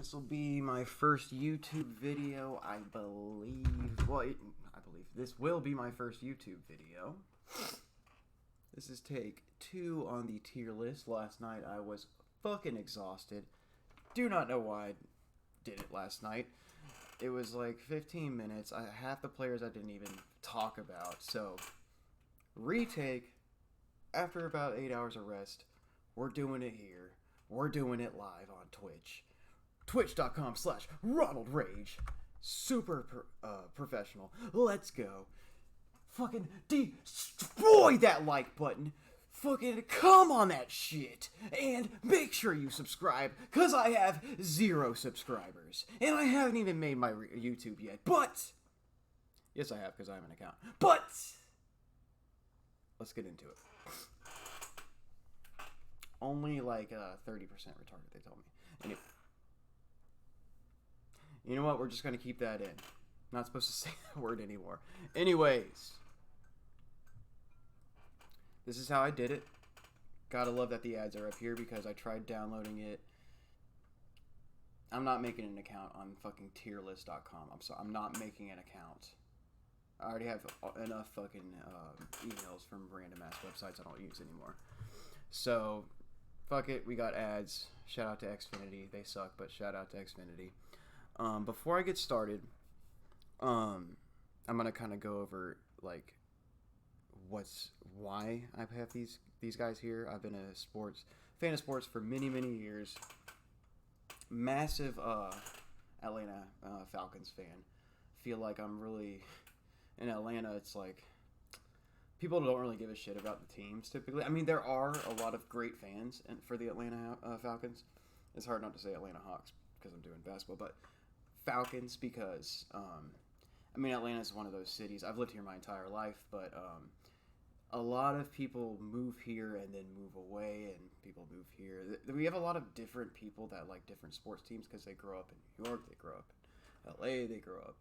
This will be my first YouTube video, I believe. Well, I believe this will be my first YouTube video. This is take 2 on the tier list. Last night I was fucking exhausted. Do not know why I did it last night. It was like 15 minutes. Half the players I didn't even talk about. So, retake after about 8 hours of rest. We're doing it here. We're doing it live on Twitch. Twitch.com/RonaldRage. Super professional. Let's go. Fucking destroy that like button. Fucking come on that shit. And make sure you subscribe, because I have 0 subscribers. And I haven't even made my YouTube yet. But, yes I have, because I have an account. But, let's get into it. Only like 30% retarded, they told me. Anyway. You know what? We're just going to keep that in. Not supposed to say that word anymore. Anyways. This is how I did it. Gotta love that the ads are up here because I tried downloading it. I'm not making an account on fucking tierlist.com. I'm sorry. I'm not making an account. I already have enough fucking emails from random ass websites I don't use anymore. So, fuck it. We got ads. Shout out to Xfinity. They suck, but shout out to Xfinity. Before I get started, I'm gonna kind of go over like why I have these guys here. I've been a fan of sports for many years. Massive Atlanta Falcons fan. Feel like I'm really in Atlanta. It's like people don't really give a shit about the teams typically. I mean, there are a lot of great fans for the Atlanta Falcons. It's hard not to say Atlanta Hawks because I'm doing basketball, but Falcons because I mean, Atlanta is one of those cities. I've lived here my entire life, but a lot of people move here and then move away, and people move here. We have a lot of different people that like different sports teams because they grow up in New York, they grow up in LA, they grow up,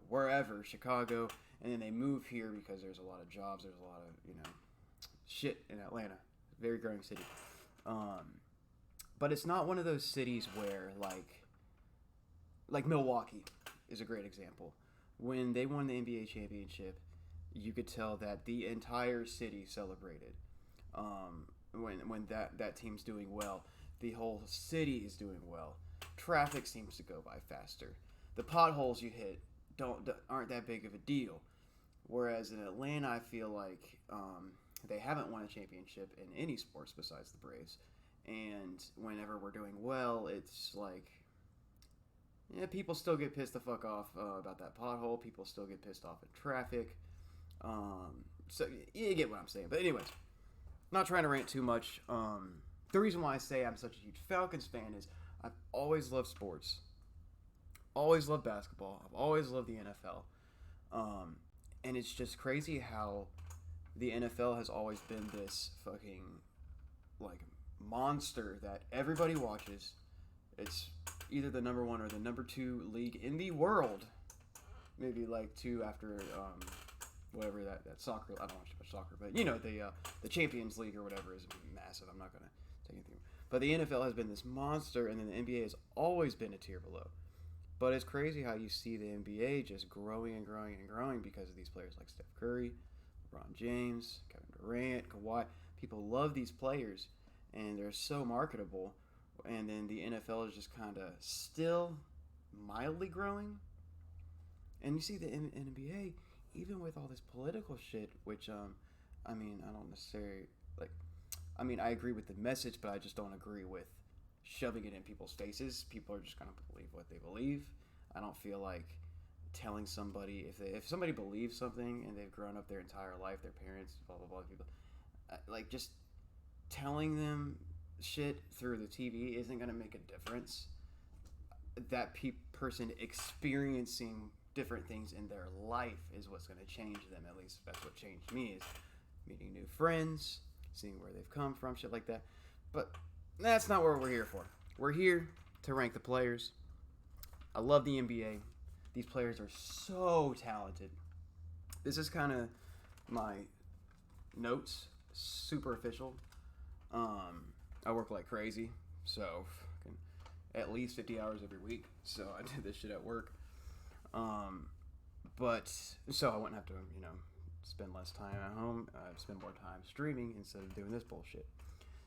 wherever, Chicago, and then they move here because there's a lot of jobs, there's a lot of, shit in Atlanta. Very growing city. But it's not one of those cities where like Milwaukee is a great example. When they won the NBA championship, you could tell that the entire city celebrated. When that team's doing well, the whole city is doing well. Traffic seems to go by faster. The potholes you hit aren't that big of a deal. Whereas in Atlanta, I feel like they haven't won a championship in any sports besides the Braves. And whenever we're doing well, it's like, yeah, people still get pissed the fuck off about that pothole. People still get pissed off at traffic. So you get what I'm saying. But anyways, not trying to rant too much. The reason why I say I'm such a huge Falcons fan is I've always loved sports. Always loved basketball. I've always loved the NFL. And it's just crazy how the NFL has always been this fucking like monster that everybody watches. It's either the number 1 or the number 2 league in the world. Maybe like 2 after whatever that soccer. I don't watch too much soccer, but the Champions League or whatever is massive. I'm not gonna take anything. But the NFL has been this monster, and then the NBA has always been a tier below. But it's crazy how you see the NBA just growing and growing and growing because of these players like Steph Curry, LeBron James, Kevin Durant, Kawhi. People love these players, and they're so marketable. And then the NFL is just kind of still mildly growing. And you see the NBA, even with all this political shit, which, I mean, I don't necessarily, I agree with the message, but I just don't agree with shoving it in people's faces. People are just going to believe what they believe. I don't feel like telling somebody, if somebody believes something and they've grown up their entire life, their parents, blah, blah, blah, people, just telling them shit through the TV isn't going to make a difference. That person experiencing different things in their life is what's going to change them. At least that's what changed me, is meeting new friends, seeing where they've come from, shit like that. But that's not what we're here for. We're here to rank the players. I love the NBA. These players are so talented. This is kind of my notes, super official. I work like crazy, so at least 50 hours every week. So I did this shit at work. But so I wouldn't have to, spend less time at home. Spend more time streaming instead of doing this bullshit.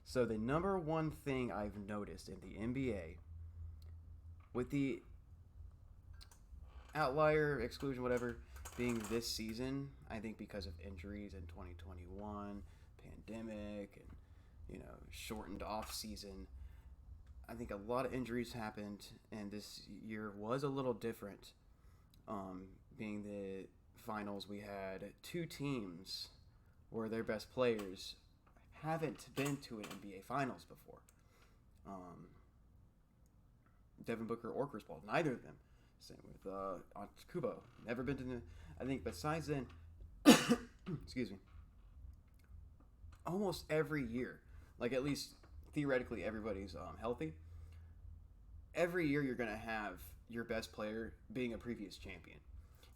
So the number one thing I've noticed in the NBA, with the outlier, exclusion, whatever, being this season, I think because of injuries in 2021, pandemic, and, shortened off season, I think a lot of injuries happened, and this year was a little different. Being the finals, we had two teams where their best players haven't been to an NBA Finals before. Devin Booker or Chris Paul, neither of them. Same with Kubo, never been to the. I think besides then, excuse me. Almost every year, like at least theoretically, everybody's healthy. Every year, you're gonna have your best player being a previous champion.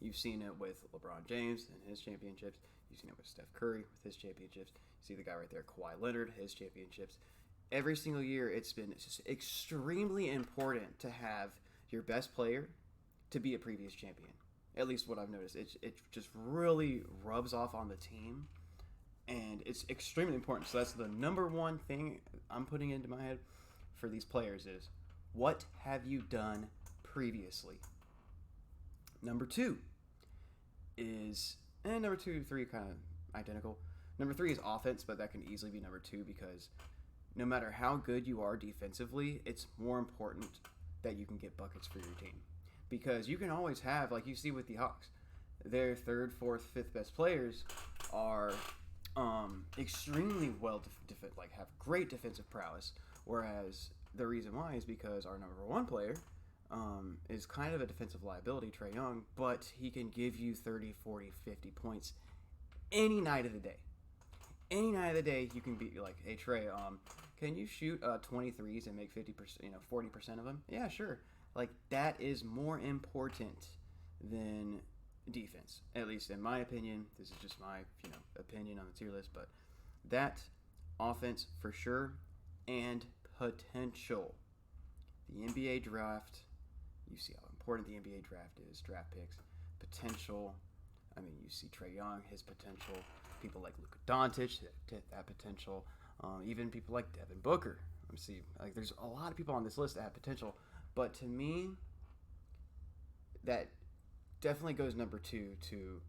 You've seen it with LeBron James and his championships. You've seen it with Steph Curry with his championships. You see the guy right there, Kawhi Leonard, his championships. Every single year, it's just extremely important to have your best player to be a previous champion. At least what I've noticed. It just really rubs off on the team, and it's extremely important. So that's the number one thing I'm putting into my head for these players is, what have you done previously? Number two is, and number 2, 3 kind of identical. Number 3 is offense, but that can easily be number 2 because no matter how good you are defensively, it's more important that you can get buckets for your team. Because you can always have, like you see with the Hawks, their 3rd, 4th, 5th best players are extremely well have great defensive prowess, whereas the reason why is because our number 1 player is kind of a defensive liability, Trae Young, but he can give you 30, 40, 50 points any night of the day. Any night of the day, you can be like, hey, Trae, can you shoot 23s and make 50%, 40% of them? Yeah, sure. Like, that is more important than defense, at least in my opinion. This is just my, opinion on the tier list, but that offense for sure, and potential. The NBA draft, you see how important the NBA draft is, draft picks, potential. I mean, you see Trae Young, his potential. People like Luka Doncic, that potential. Even people like Devin Booker. Let me see. Like, there's a lot of people on this list that have potential. But to me, that definitely goes number 2 to,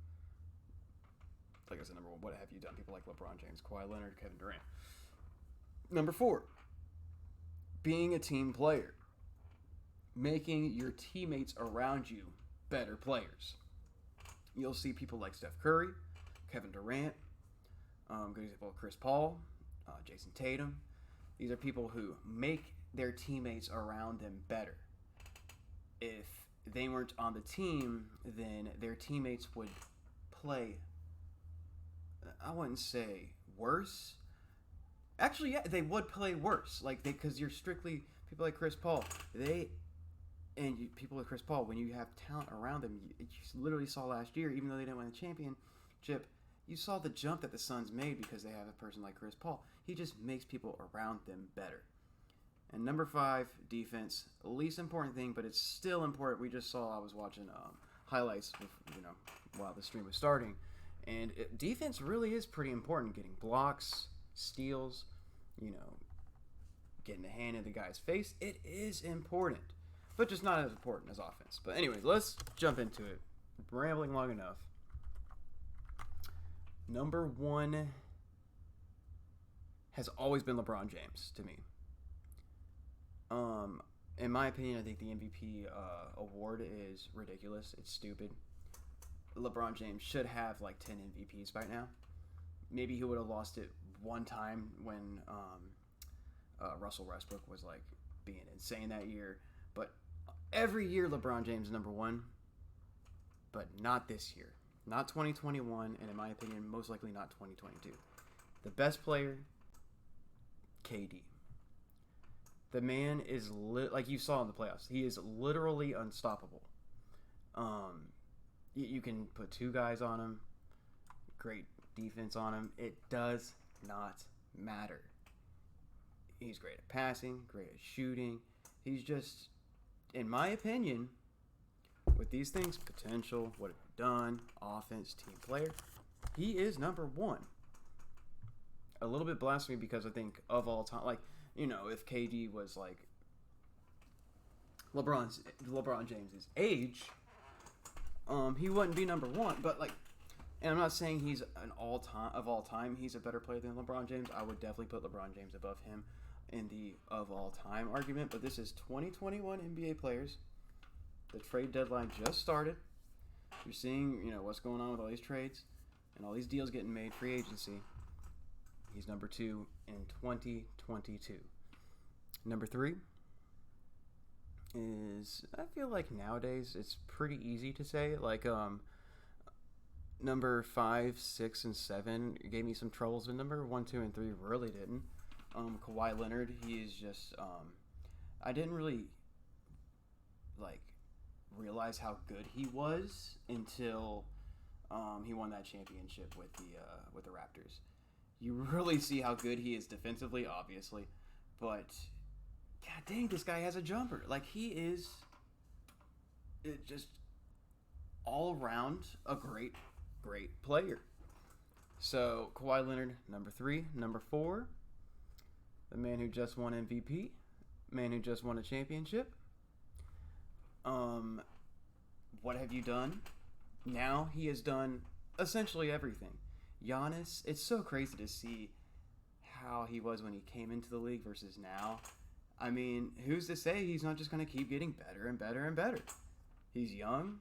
like I said, number 1, what have you done? People like LeBron James, Kawhi Leonard, Kevin Durant. Number 4, being a team player. Making your teammates around you better players. You'll see people like Steph Curry, Kevin Durant, good example, Chris Paul, Jason Tatum. These are people who make their teammates around them better. If they weren't on the team, then their teammates would play, I wouldn't say worse. Actually, yeah, they would play worse. Because you're strictly, people like Chris Paul, people like Chris Paul, when you have talent around them, you literally saw last year, even though they didn't win the championship, you saw the jump that the Suns made because they have a person like Chris Paul. He just makes people around them better. And number 5, defense. Least important thing, but it's still important. We just saw, I was watching highlights, while the stream was starting. And defense really is pretty important. Getting blocks, steals, getting a hand in the guy's face. It is important, but just not as important as offense. But anyways, let's jump into it. Rambling long enough. Number 1 has always been LeBron James to me. In my opinion, I think the MVP award is ridiculous. It's stupid. LeBron James should have like 10 MVPs by now. Maybe he would have lost it one time when Russell Westbrook was like being insane that year. But every year LeBron James is number 1, but not this year. Not 2021, and in my opinion, most likely not 2022. The best player, KD. The man is, like you saw in the playoffs, he is literally unstoppable. You can put 2 guys on him, great defense on him. It does not matter. He's great at passing, great at shooting. He's just, in my opinion, with these things, potential, what have you done, offense, team player, he is number one. A little bit blasphemy because I think of all time, like, you know, if KD was like LeBron James's age, he wouldn't be number one. But like, and I'm not saying he's an all time he's a better player than LeBron James. I would definitely put LeBron James above him in the of all time argument. But this is 2021 NBA players. The trade deadline just started. You're seeing, you know, what's going on with all these trades and all these deals getting made, free agency. He's number 2 in 2022. Number 3 is, I feel like nowadays it's pretty easy to say. Like, number 5, 6, and 7 gave me some troubles, but number 1, 2, and 3 really didn't. Kawhi Leonard, he is just, I didn't really, like, realize how good he was until he won that championship with the Raptors. You really see how good he is defensively, obviously, but god dang, this guy has a jumper. Like, he is just all around a great player. So Kawhi Leonard, number 3. Number 4, the man who just won MVP, man who just won a championship. What have you done? Now he has done essentially everything. Giannis, it's so crazy to see how he was when he came into the league versus now. I mean, who's to say he's not just going to keep getting better and better and better? He's young.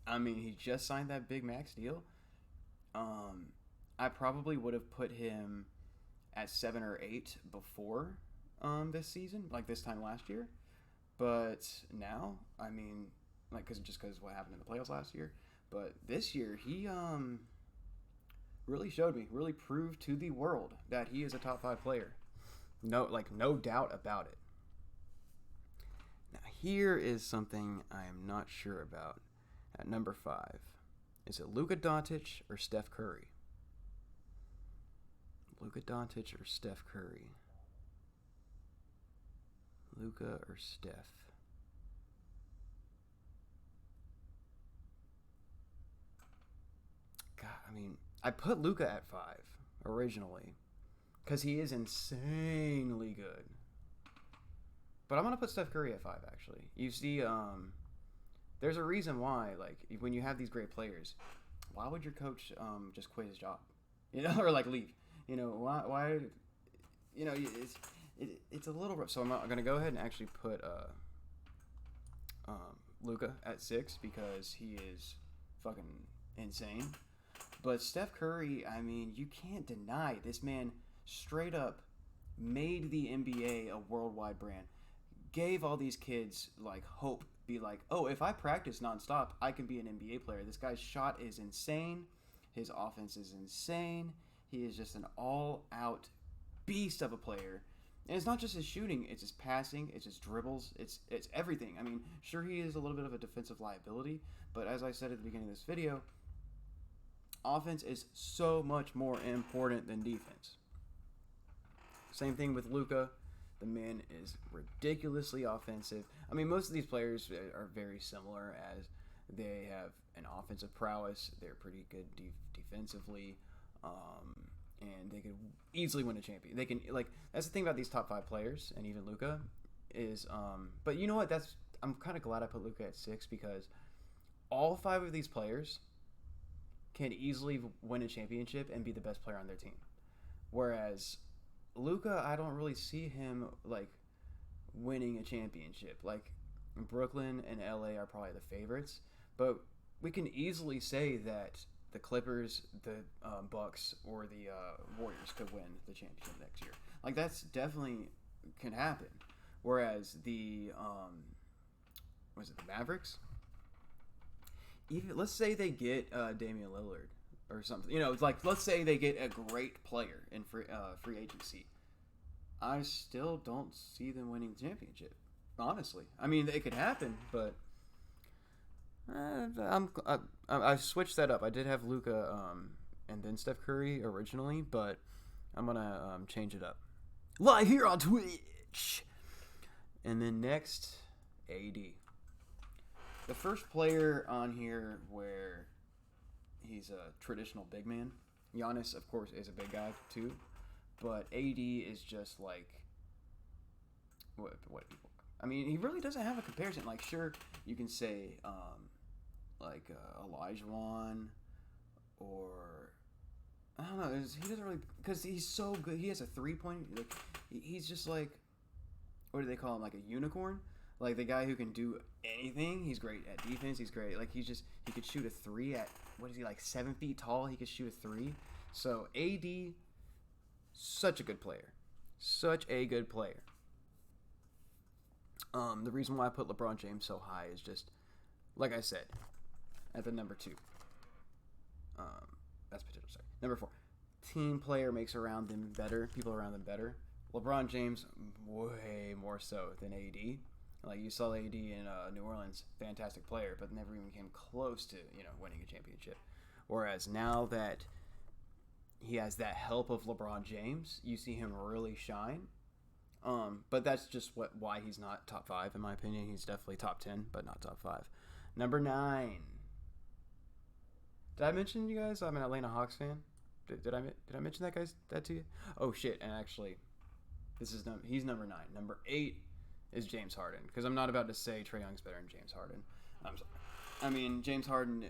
I mean, he just signed that big max deal. I probably would have put him at 7 or 8 before this season, like this time last year. But now, I mean, like, because what happened in the playoffs last year. But this year, he really showed me, really proved to the world that he is a top 5 player. No doubt about it. Now, here is something I am not sure about. At number 5, is it Luka Doncic or Steph Curry? Luka Doncic or Steph Curry? Luka or Steph? God, I mean, I put Luka at 5 originally because he is insanely good. But I'm going to put Steph Curry at 5, actually. You see, there's a reason why, like, when you have these great players, why would your coach just quit his job? You know, or, like, leave? You know, why you know, it's a little rough. So I'm going to go ahead and actually put Luka at 6 because he is fucking insane. But Steph Curry, I mean, you can't deny this man straight up made the NBA a worldwide brand. Gave all these kids, like, hope. Be like, oh, if I practice nonstop, I can be an NBA player. This guy's shot is insane. His offense is insane. He is just an all-out beast of a player. And it's not just his shooting, it's his passing, it's his dribbles, it's everything. I mean, sure, he is a little bit of a defensive liability, but as I said at the beginning of this video, offense is so much more important than defense. Same thing with Luka. The man is ridiculously offensive. I mean, most of these players are very similar as they have an offensive prowess. They're pretty good defensively. And they could easily win a champion. They can, like, that's the thing about these top 5 players, and even Luka is. But you know what? I'm kind of glad I put Luka at 6 because all 5 of these players can easily win a championship and be the best player on their team. Whereas Luka, I don't really see him, like, winning a championship. Like, Brooklyn and LA are probably the favorites, but we can easily say that the Clippers, the Bucks, or the Warriors could win the championship next year. Like, that's definitely can happen. Whereas the the Mavericks? Even let's say they get Damian Lillard or something. You know, it's like, let's say they get a great player in free agency. I still don't see them winning the championship. Honestly, I mean, it could happen, but I switched that up. I did have Luka and then Steph Curry originally, but I'm gonna change it up. Live here on Twitch. And then next, AD. The first player on here where he's a traditional big man. Giannis, of course, is a big guy too, but AD is just like what people. I mean, he really doesn't have a comparison. Like, sure, you can say Olajuwon, or I don't know. He doesn't really, because he's so good. He has a 3-point. Like, he's just like, what do they call him? Like a unicorn. Like the guy who can do anything. He's great at defense. He's great. Like he could shoot a three at, what is he, like 7 feet tall? He could shoot a three. So AD, such a good player. Such a good player. The reason why I put LeBron James so high is just, like I said, at the number 2. That's potential. Sorry, number 4. Team player makes around them better. People around them better. LeBron James, way more so than AD. Like you saw AD in New Orleans, fantastic player, but never even came close to winning a championship. Whereas now that he has that help of LeBron James, you see him really shine. But that's just why he's not top 5 in my opinion. He's definitely top 10, but not top 5. Number 9. Did I mention you guys? I'm an Atlanta Hawks fan. Did I mention that to you? Oh shit! And actually, he's number 9. Number 8 is James Harden, because I'm not about to say Trae Young's better than James Harden. I'm sorry. I mean, James Harden,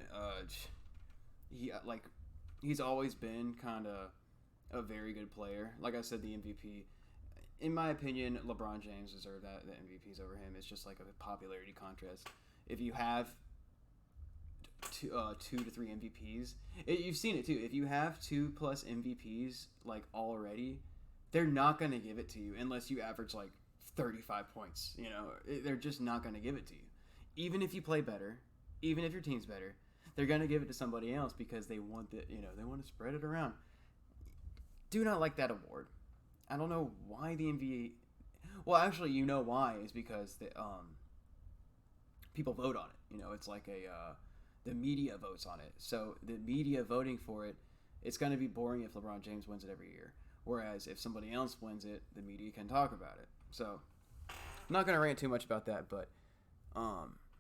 he's always been kind of a very good player. Like I said, the MVP. In my opinion, LeBron James deserved the MVPs over him. It's just like a popularity contest. If you have 2 to 3 MVPs, you've seen it too. If you have 2+ MVPs like already, they're not going to give it to you unless you average like 35 points. They're just not going to give it to you. Even if you play better, even if your team's better, they're going to give it to somebody else because they want they want to spread it around. Do not like that award. I don't know why the NBA. Well, actually, you know why is because people vote on it. It's like the media votes on it. So the media voting for it, it's going to be boring if LeBron James wins it every year. Whereas if somebody else wins it, the media can talk about it. So I'm not going to rant too much about that, but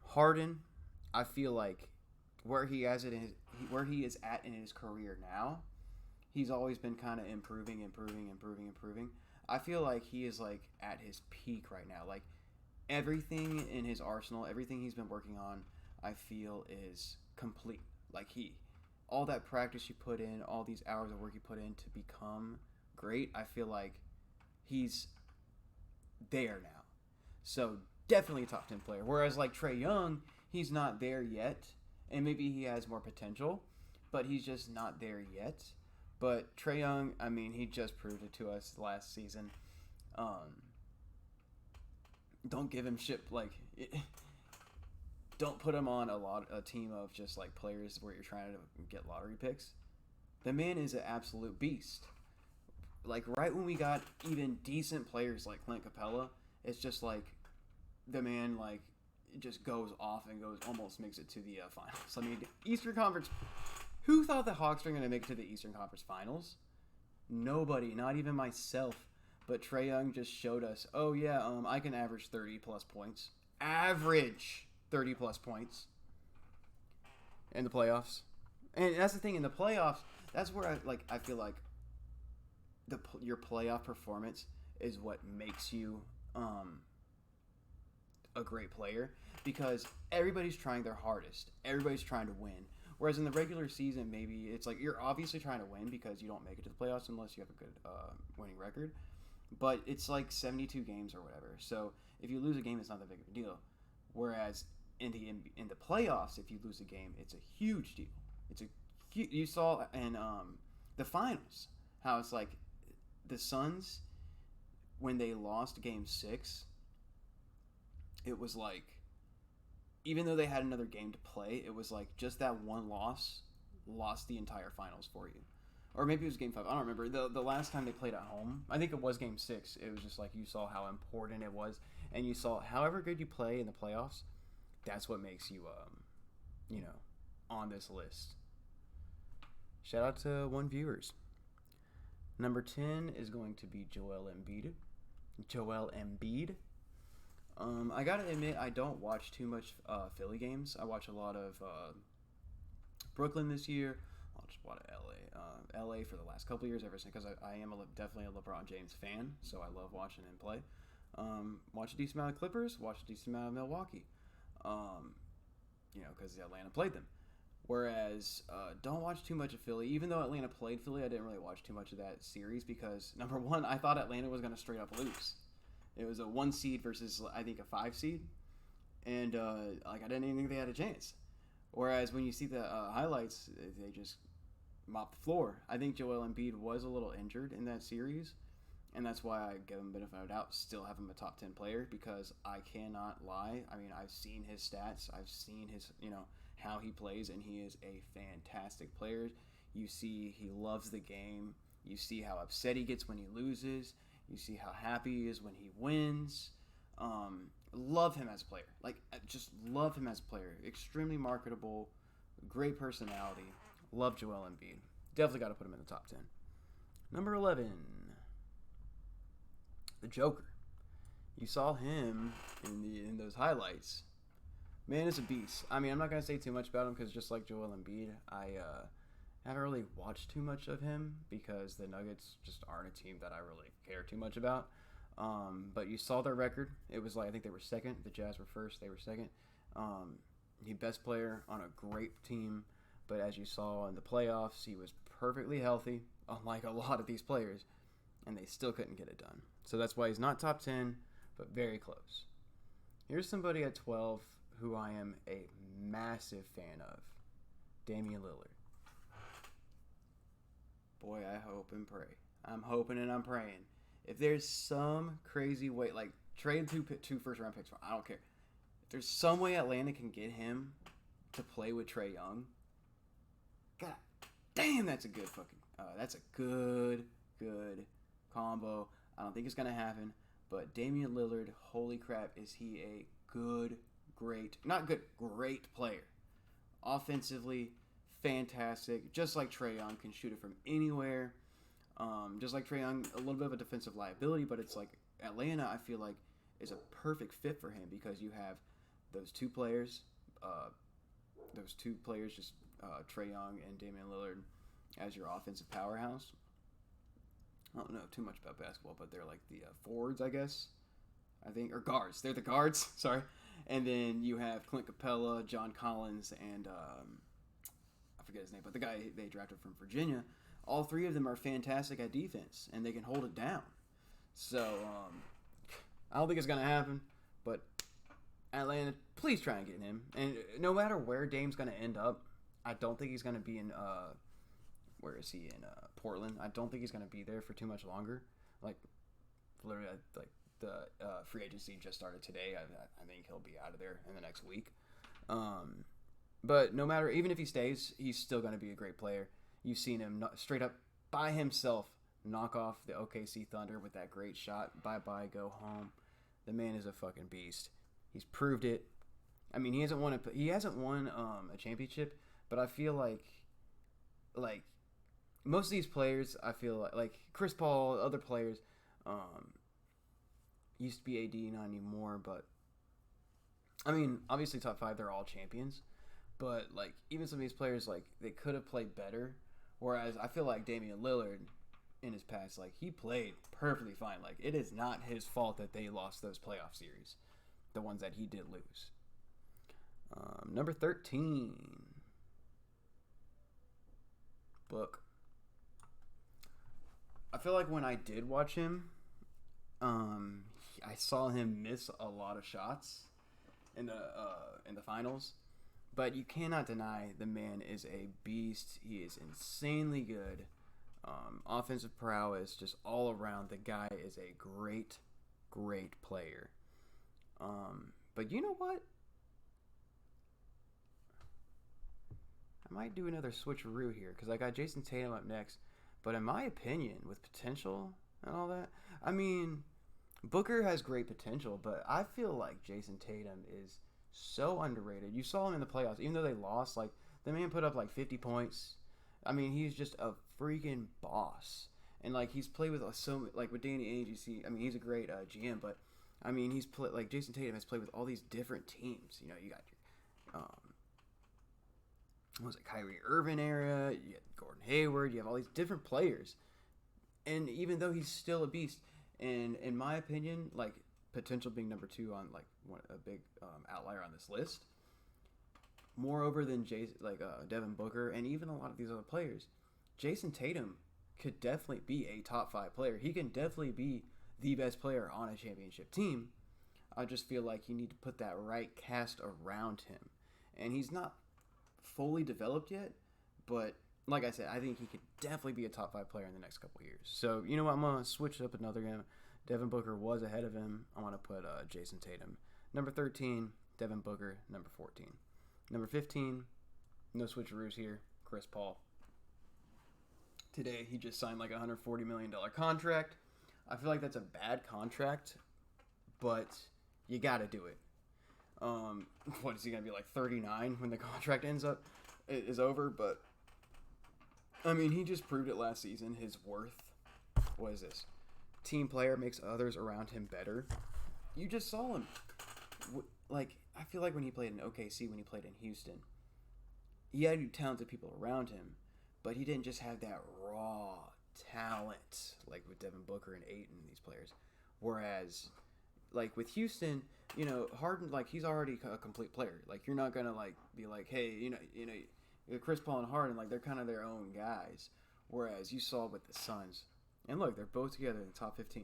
Harden, I feel like where he is at in his career now, he's always been kind of improving. I feel like he is like at his peak right now. Like everything in his arsenal, everything he's been working on, I feel is complete. Like all that practice you put in, all these hours of work you put in to become great, I feel like he's there now. So definitely a top 10 player. Whereas like Trae Young, he's not there yet. And maybe he has more potential, but he's just not there yet. But Trae Young, I mean, he just proved it to us last season. Don't give him shit don't put him on a team of just like players where you're trying to get lottery picks. The man is an absolute beast. Like right when we got even decent players like Clint Capella, it's just like the man like just goes off and almost makes it to the finals. I mean, Eastern Conference. Who thought the Hawks were going to make it to the Eastern Conference Finals? Nobody, not even myself. But Trae Young just showed us, oh yeah, I can average 30+ points. Average 30+ points in the playoffs. And that's the thing, in the playoffs, that's where I feel like your playoff performance is what makes you a great player, because everybody's trying their hardest. Everybody's trying to win. Whereas in the regular season, maybe it's like you're obviously trying to win because you don't make it to the playoffs unless you have a good winning record. But it's like 72 games or whatever. So if you lose a game, it's not that big of a deal. Whereas in the playoffs, if you lose a game, it's a huge deal. You saw in the finals how it's like the Suns, when they lost Game 6, it was like, even though they had another game to play, it was like just that one loss lost the entire finals for you. Or maybe it was Game 5. I don't remember. The last time they played at home, I think it was Game 6. It was just like you saw how important it was. And you saw however good you play in the playoffs, that's what makes you, on this list. Shout out to one viewers. Number 10 is going to be Joel Embiid. I gotta admit, I don't watch too much Philly games. I watch a lot of Brooklyn this year. I'll just watch LA. LA for the last couple years, ever since, because I am definitely a LeBron James fan, so I love watching him play. Watch a decent amount of Clippers. Watch a decent amount of Milwaukee. Um, because Atlanta played them. Whereas, don't watch too much of Philly. Even though Atlanta played Philly, I didn't really watch too much of that series because, number one, I thought Atlanta was going to straight up lose. It was a 1 seed versus, I think, a 5 seed. And, I didn't even think they had a chance. Whereas when you see the highlights, they just mopped the floor. I think Joel Embiid was a little injured in that series. And that's why I give him benefit of the doubt, still have him a top 10 player, because I cannot lie. I mean, I've seen his stats. I've seen his, how he plays, and he is a fantastic player. You see he loves the game. You see how upset he gets when he loses. You see how happy he is when he wins. Love him as a player. Just love him as a player. Extremely marketable, great personality. Love Joel Embiid. Definitely got to put him in the top 10. Number 11. The Joker. You saw him in those highlights. Man is a beast. I mean, I'm not going to say too much about him because just like Joel Embiid, I haven't really watched too much of him because the Nuggets just aren't a team that I really care too much about. But you saw their record. It was I think they were second. The Jazz were first. They were second. He best player on a great team. But as you saw in the playoffs, he was perfectly healthy, unlike a lot of these players. And they still couldn't get it done. So that's why he's not top 10, but very close. Here's somebody at 12 who I am a massive fan of. Damian Lillard. Boy, I hope and pray. I'm hoping and I'm praying. If there's some crazy way, trade two first-round picks, I don't care. If there's some way Atlanta can get him to play with Trae Young, God damn, that's a good good combo. I don't think it's going to happen, but Damian Lillard, holy crap, is he a great player. Offensively, fantastic. Just like Trae Young, can shoot it from anywhere. Just like Trae Young, a little bit of a defensive liability, but it's like Atlanta, I feel like, is a perfect fit for him because you have those two players, just Trae Young and Damian Lillard as your offensive powerhouse. I don't know too much about basketball, but they're like the forwards, I guess. I think, or guards. They're the guards. Sorry. And then you have Clint Capella, John Collins, and I forget his name, but the guy they drafted from Virginia. All three of them are fantastic at defense, and they can hold it down. So I don't think it's gonna happen, but Atlanta, please try and get him. And no matter where Dame's gonna end up, I don't think he's gonna be in. Where is he in Portland? I don't think he's going to be there for too much longer. Literally, the free agency just started today. I think he'll be out of there in the next week. But no matter, even if he stays, he's still going to be a great player. You've seen him straight up by himself knock off the OKC Thunder with that great shot. Bye-bye, go home. The man is a fucking beast. He's proved it. I mean, he hasn't won a championship, but I feel like most of these players, I feel like Chris Paul, other players, used to be AD, not anymore. But I mean, obviously top 5, they're all champions. But even some of these players, they could have played better. Whereas I feel like Damian Lillard, in his past, he played perfectly fine. It is not his fault that they lost those playoff series, the ones that he did lose. Number 13, Book. I feel like when I did watch him, I saw him miss a lot of shots in the finals, but you cannot deny the man is a beast. He is insanely good. Offensive prowess, just all around. The guy is a great player. But you know what? I might do another switcheroo here because I got Jason Tatum up next. But in my opinion, with potential and all that, I mean, Booker has great potential, but I feel like Jason Tatum is so underrated. You saw him in the playoffs, even though they lost. The man put up 50 points. I mean, he's just a freaking boss. And he's played with with Danny Ainge. You see, I mean, he's a great GM, but I mean, he's played like Jason Tatum has played with all these different teams. You know, you got your what was it, Kyrie Irving era, you got Gordon Hayward, you have all these different players. And even though he's still a beast, and in my opinion, like potential being number 2 on like a big outlier on this list, moreover than Devin Booker and even a lot of these other players, Jason Tatum could definitely be a top 5 player. He can definitely be the best player on a championship team. I just feel like you need to put that right cast around him. And he's not fully developed yet, but like I said, I think he could definitely be a top 5 player in the next couple of years. So, you know what? I'm going to switch up another game. Devin Booker was ahead of him. I want to put Jason Tatum. Number 13, Devin Booker. Number 14. Number 15, no switcheroos here, Chris Paul. Today, he just signed like a $140 million contract. I feel like that's a bad contract, but you got to do it. What is he going to be, like 39 when the contract is over? But, I mean, he just proved it last season. His worth, what is this? Team player makes others around him better. You just saw him. Like, I feel like when he played in OKC, when he played in Houston, he had talented people around him, but he didn't just have that raw talent like with Devin Booker and Ayton and these players. Whereas, like with Houston, you know, Harden, like he's already a complete player. Like you're not gonna like be like, hey, you know, Chris Paul and Harden, like they're kind of their own guys. Whereas you saw with the Suns, and look, they're both together in the top 15.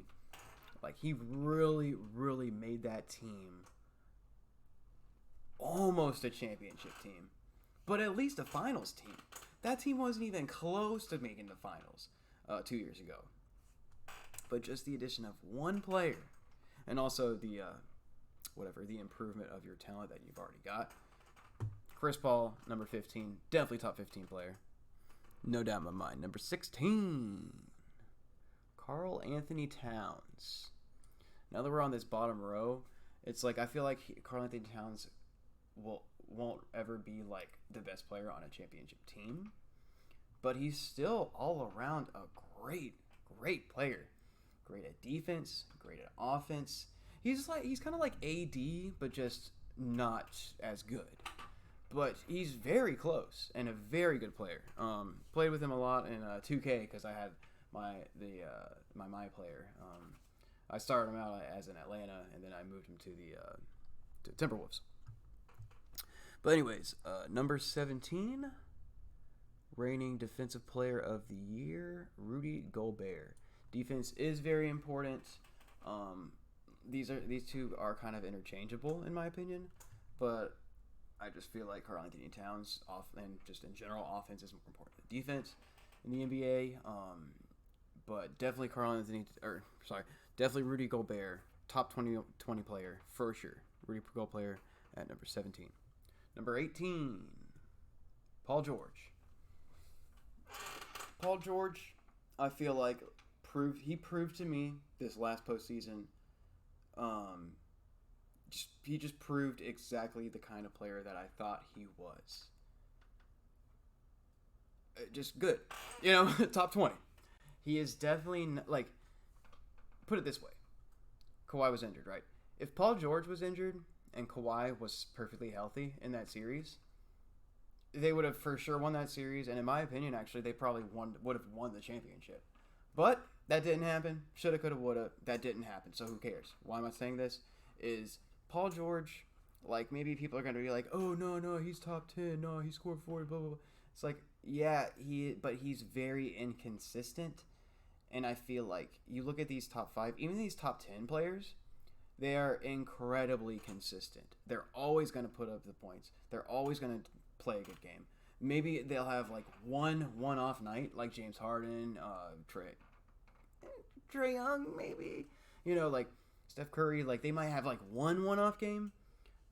Like he really, really made that team almost a championship team, but at least a finals team. That team wasn't even close to making the finals 2 years ago. But just the addition of one player, and also the the improvement of your talent that you've already got. Chris Paul, number 15, definitely top 15 player, no doubt in my mind. Number 16, Karl Anthony Towns. Now that we're on this bottom row, it's like I feel like Karl Anthony Towns won't ever be like the best player on a championship team, but he's still all around a great player. Great at defense, great at offense. He's kind of like AD, but just not as good. But he's very close and a very good player. Played with him a lot in 2K because I had my player. I started him out as in Atlanta, and then I moved him to the Timberwolves. But anyways, number 17, reigning defensive player of the year, Rudy Gobert. Defense is very important. These two are kind of interchangeable in my opinion, but I just feel like Karl Anthony Towns and just in general offense is more important than defense in the NBA. But definitely definitely Rudy Gobert, top 20 player for sure. Rudy Gobert player at number 17. Number 18, Paul George. Paul George, I feel like proved to me this last postseason. He just proved exactly the kind of player that I thought he was. Just good, you know, top 20. He is definitely like. Put it this way, Kawhi was injured, right? If Paul George was injured and Kawhi was perfectly healthy in that series, they would have for sure won that series. And in my opinion, actually, they probably would have won the championship. But that didn't happen. Shoulda, coulda, woulda. That didn't happen. So who cares? Why am I saying this? Is Paul George, like, maybe people are going to be like, oh, no, he's top 10. No, he scored 40, blah, blah, blah. It's like, yeah, but he's very inconsistent. And I feel like you look at these top 5, even these top 10 players, they are incredibly consistent. They're always going to put up the points. They're always going to play a good game. Maybe they'll have like one-off night, like James Harden, Trae Young, maybe. You know, like Steph Curry, like they might have like one-off game,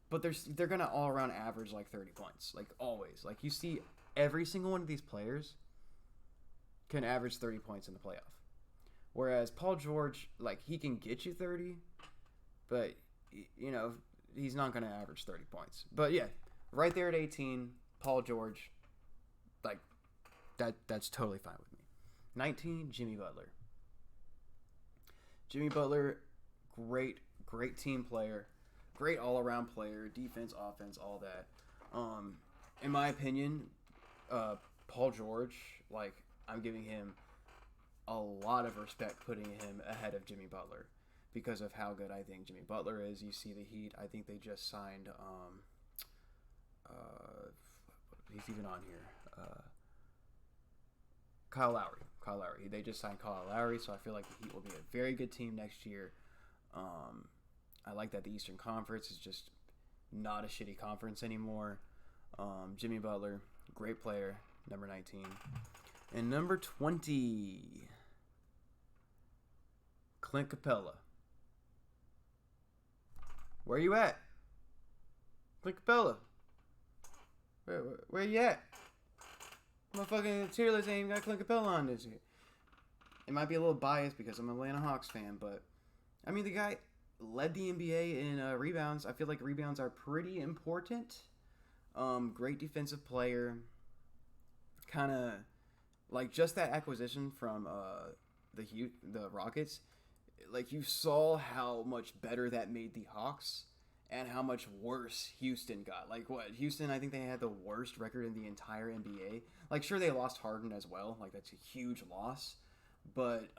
but they're going to all around average like 30 points, like always. Like you see every single one of these players can average 30 points in the playoff. Whereas Paul George, like, he can get you 30, but, you know, he's not going to average 30 points. But, yeah, right there at 18, Paul George, like, that's totally fine with me. 19, Jimmy Butler. Jimmy Butler, great great team player, great all around player, defense, offense, all that. In my opinion, Paul George, like I'm giving him a lot of respect putting him ahead of Jimmy Butler because of how good I think Jimmy Butler is. You see the Heat. I think they just signed. He's even on here. Kyle Lowry. Kyle Lowry. They just signed Kyle Lowry, so I feel like the Heat will be a very good team next year. I like that the Eastern Conference is just not a shitty conference anymore. Jimmy Butler, great player, number 19. And number 20, Clint Capella. Where you at? Clint Capella. Where you at? Motherfucking tier list ain't got Clint Capella on this year. It might be a little biased because I'm an Atlanta Hawks fan, but I mean the guy led the NBA in rebounds. I feel like rebounds are pretty important. Great defensive player. Kind of like just that acquisition from the Rockets. Like you saw how much better that made the Hawks and how much worse Houston got. Like what? Houston, I think they had the worst record in the entire NBA. Like sure they lost Harden as well. Like that's a huge loss. But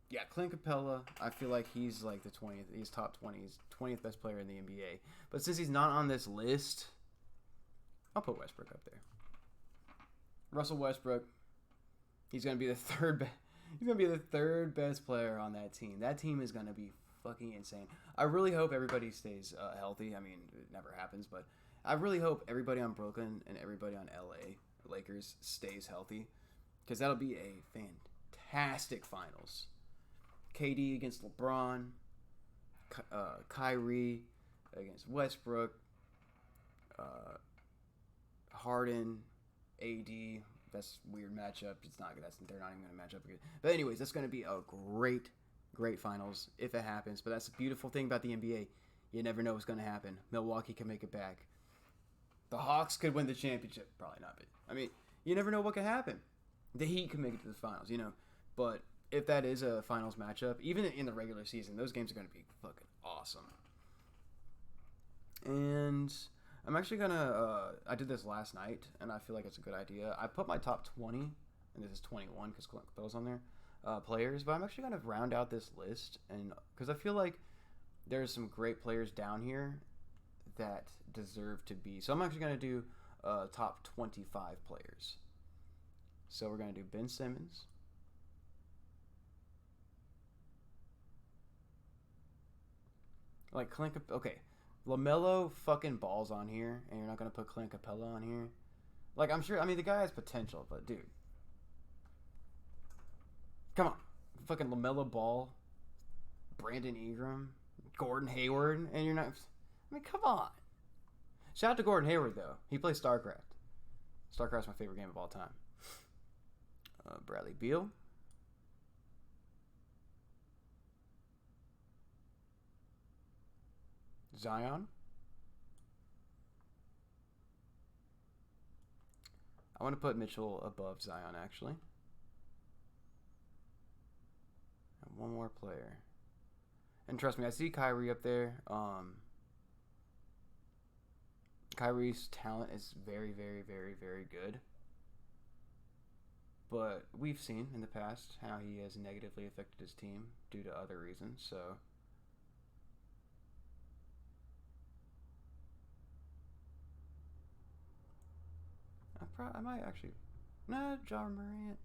yeah, Clint Capella, I feel like he's like the 20th, he's top 20, he's 20th best player in the NBA. But since he's not on this list, I'll put Westbrook up there. Russell Westbrook, he's going to be the third best player on that team. That team is going to be fucking insane. I really hope everybody stays healthy. I mean, it never happens, but I really hope everybody on Brooklyn and everybody on LA Lakers stays healthy because that'll be a fantastic finals. KD against LeBron, Kyrie against Westbrook, Harden, AD. That's a weird matchup. It's not good. They're not even going to match up again. But anyways, that's going to be a great finals if it happens. But that's the beautiful thing about the NBA. You never know what's going to happen. Milwaukee can make it back. The Hawks could win the championship. Probably not. But I mean, you never know what could happen. The Heat can make it to the finals, But if that is a finals matchup, even in the regular season, those games are going to be fucking awesome. And I'm actually going to, I did this last night, and I feel like it's a good idea. I put my top 20, and this is 21 because Clint Capella's on there, players, but I'm actually going to round out this list, and because I feel like there's some great players down here that deserve to be. So I'm actually going to do top 25 players. So we're going to do Ben Simmons. Like Clint Capella. Okay. LaMelo fucking balls on here, and you're not going to put Clint Capella on here. Like, I'm sure. I mean, the guy has potential, but dude. Come on. Fucking LaMelo Ball. Brandon Ingram. Gordon Hayward. And you're not. I mean, come on. Shout out to Gordon Hayward, though. He plays StarCraft. StarCraft's my favorite game of all time. Bradley Beal. Zion. I want to put Mitchell above Zion, actually. And one more player. And trust me, I see Kyrie up there. Kyrie's talent is very, very, very, very good. But we've seen in the past how he has negatively affected his team due to other reasons, so... I might actually... Nah, John Morant.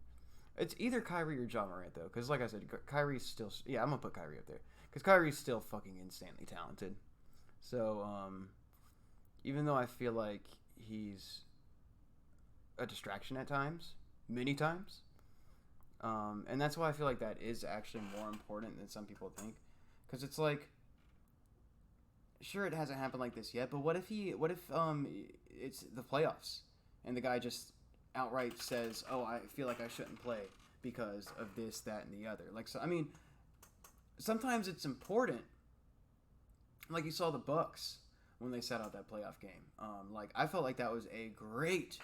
It's either Kyrie or John Morant, though. Because, like I said, Kyrie's still... Yeah, I'm going to put Kyrie up there. Because Kyrie's still fucking insanely talented. So, even though I feel like he's a distraction at times, many times, and that's why I feel like that is actually more important than some people think. Because it's like... Sure, it hasn't happened like this yet, but what if it's the playoffs? And the guy just outright says, "Oh, I feel like I shouldn't play because of this, that, and the other." Like, so I mean, sometimes it's important. Like you saw the Bucks when they set out that playoff game. Like I felt like that was a great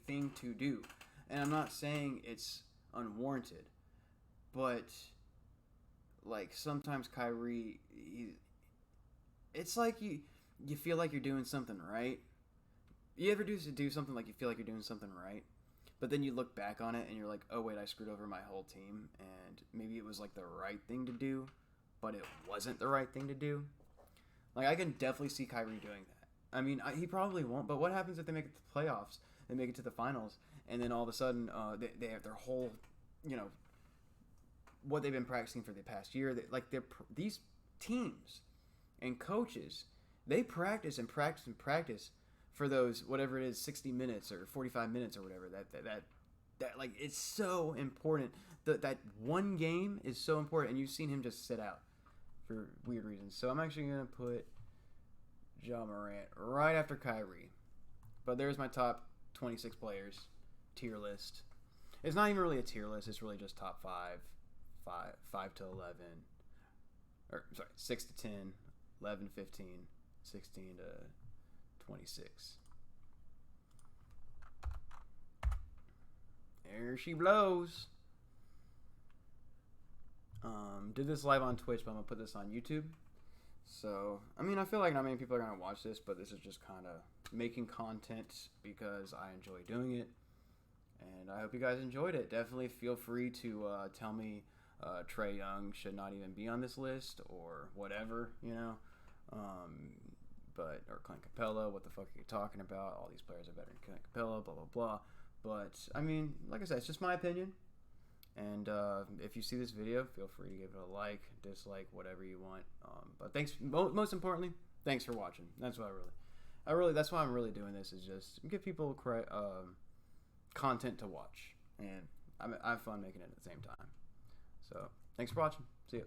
thing to do, and I'm not saying it's unwarranted, but like sometimes Kyrie, it's like you feel like you're doing something right. You ever do something like you feel like you're doing something right, but then you look back on it and you're like, oh wait, I screwed over my whole team, and maybe it was like the right thing to do, but it wasn't the right thing to do. Like I can definitely see Kyrie doing that. I mean, he probably won't, but what happens if they make it to the playoffs? They make it to the finals, and then all of a sudden, they have their whole, you know, what they've been practicing for the past year. These teams and coaches, they practice and practice and practice for those whatever it is, 60 minutes or 45 minutes or whatever. That like it's so important. That one game is so important, and you've seen him just sit out for weird reasons. So I'm actually gonna put Ja Morant right after Kyrie. But there's my top 26 players tier list. It's not even really a tier list. It's really just top 5 to 11, or sorry, 6 to 10, 11 to 15, 16 to 26. There she blows. Did this live on Twitch, but I'm gonna put this on YouTube. So, I mean, I feel like not many people are gonna watch this, but this is just kind of making content because I enjoy doing it, and I hope you guys enjoyed it. Definitely feel free to tell me Trae Young should not even be on this list or whatever, you know. Or Clint Capella, what the fuck are you talking about? All these players are better than Clint Capella, blah blah blah. But I mean, like I said, it's just my opinion. And if you see this video, feel free to give it a like, dislike, whatever you want. But thanks. Most importantly, thanks for watching. That's what that's why I'm really doing this, is just give people content to watch, and I have fun making it at the same time. So thanks for watching. See you.